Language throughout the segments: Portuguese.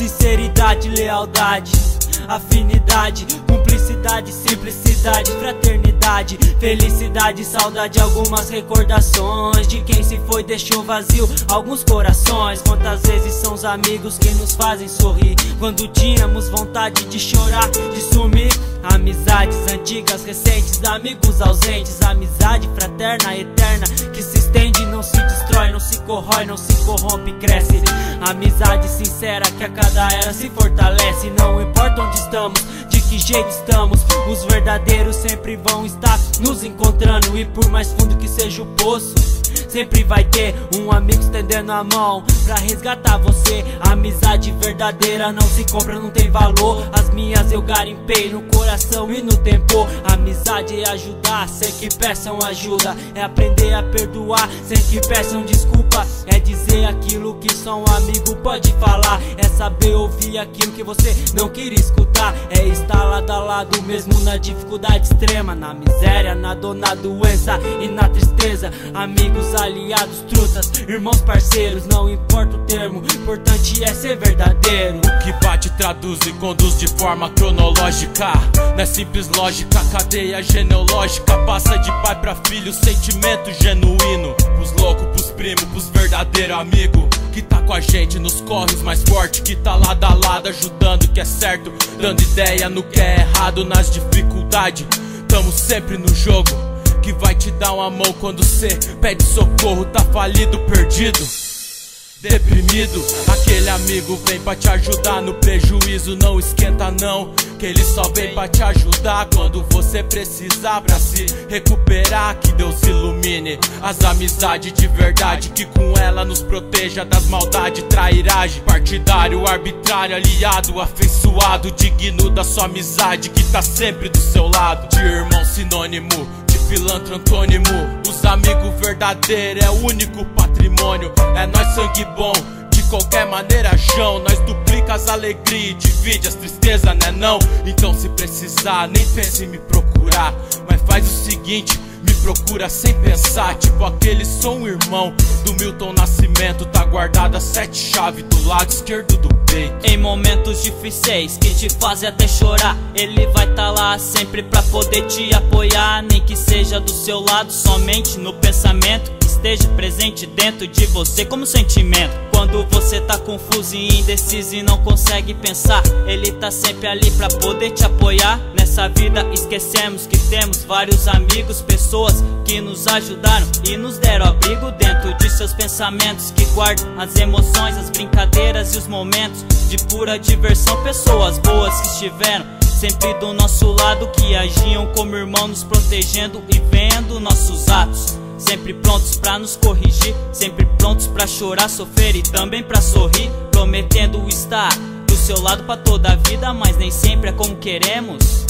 sinceridade, lealdade, afinidade, cumplicidade, simplicidade, fraternidade, felicidade, saudade, algumas recordações de quem se foi, deixou vazio alguns corações. Quantas vezes são os amigos que nos fazem sorrir quando tínhamos vontade de chorar, de sumir. Amizades antigas, recentes, amigos ausentes, amizade fraterna, eterna, que se estende, não se destrói, não se corrói, não se corrompe, cresce. Amizade sincera que a cada era se fortalece. Não importa onde estamos, de que jeito estamos, os verdadeiros sempre vão estar nos encontrando. E por mais fundo que seja o poço, sempre vai ter um amigo estendendo a mão pra resgatar você. A amizade verdadeira não se compra, não tem valor. As minhas eu garimpei no coração e no tempo. Amizade é ajudar sem que peçam ajuda, é aprender a perdoar sem que peçam desculpa, é dizer aquilo que só um amigo pode falar, é saber ouvir aquilo que você não queria escutar, é estar lado a lado mesmo na dificuldade extrema, na miséria, na dor, na doença e na tristeza. Amigos, aliados, trutas, irmãos, parceiros, não importa o termo, importante é ser verdadeiro. O que bate, traduz e conduz de forma cronológica, não é simples lógica, cadeia genealógica, passa de pai pra filho, sentimento genuíno. Pros loucos, pros primos, pros verdadeiros amigos, que tá com a gente nos corres mais forte, que tá lado a lado ajudando o que é certo, dando ideia no que é errado, nas dificuldades. Tamo sempre no jogo, que vai te dar uma mão quando cê pede socorro, tá falido, perdido, deprimido. Aquele amigo vem pra te ajudar no prejuízo, não esquenta não, que ele só vem pra te ajudar quando você precisar, pra se recuperar. Que Deus ilumine as amizades de verdade, que com ela nos proteja das maldades, trairagem, partidário, arbitrário, aliado, afeiçoado, digno da sua amizade, que tá sempre do seu lado. De irmão sinônimo, de pilantra antônimo, os amigos verdadeiros é o único patrimônio. É nós sangue bom, de qualquer maneira chão, nós duplica as alegrias e divide as tristezas, né não? Então se precisar, nem pense em me procurar, mas faz o seguinte, me procura sem pensar, tipo aquele som irmão do Milton Nascimento, tá guardada 7 chaves do lado esquerdo do peito. Em momentos difíceis que te fazem até chorar, ele vai tá lá sempre pra poder te apoiar, nem que seja do seu lado, somente no pensamento, esteja presente dentro de você como sentimento. Quando você tá confuso e indeciso e não consegue pensar, ele tá sempre ali pra poder te apoiar. Nessa vida esquecemos que temos vários amigos, pessoas que nos ajudaram e nos deram abrigo dentro de seus pensamentos, que guardam as emoções, as brincadeiras e os momentos de pura diversão. Pessoas boas que estiveram sempre do nosso lado, que agiam como irmão, nos protegendo e vendo nossos atos, sempre prontos pra nos corrigir, sempre prontos pra chorar, sofrer e também pra sorrir, prometendo estar do seu lado pra toda a vida, mas nem sempre é como queremos.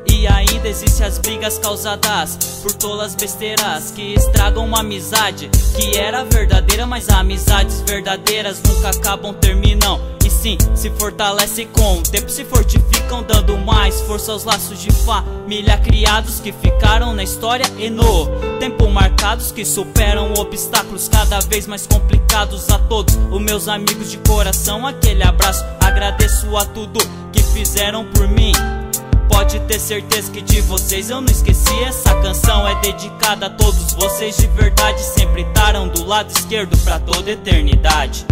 E ainda existem as brigas causadas por tolas besteiras que estragam uma amizade que era verdadeira, mas amizades verdadeiras nunca acabam, terminam, e sim, se fortalece com o tempo, se fortificam, dando mais força aos laços de família criados, que ficaram na história e no tempo marcados, que superam obstáculos cada vez mais complicados. A todos os meus amigos de coração, aquele abraço, agradeço a tudo que fizeram por mim. Pode ter certeza que de vocês eu não esqueci. Essa canção é dedicada a todos vocês de verdade, sempre estarão do lado esquerdo pra toda eternidade.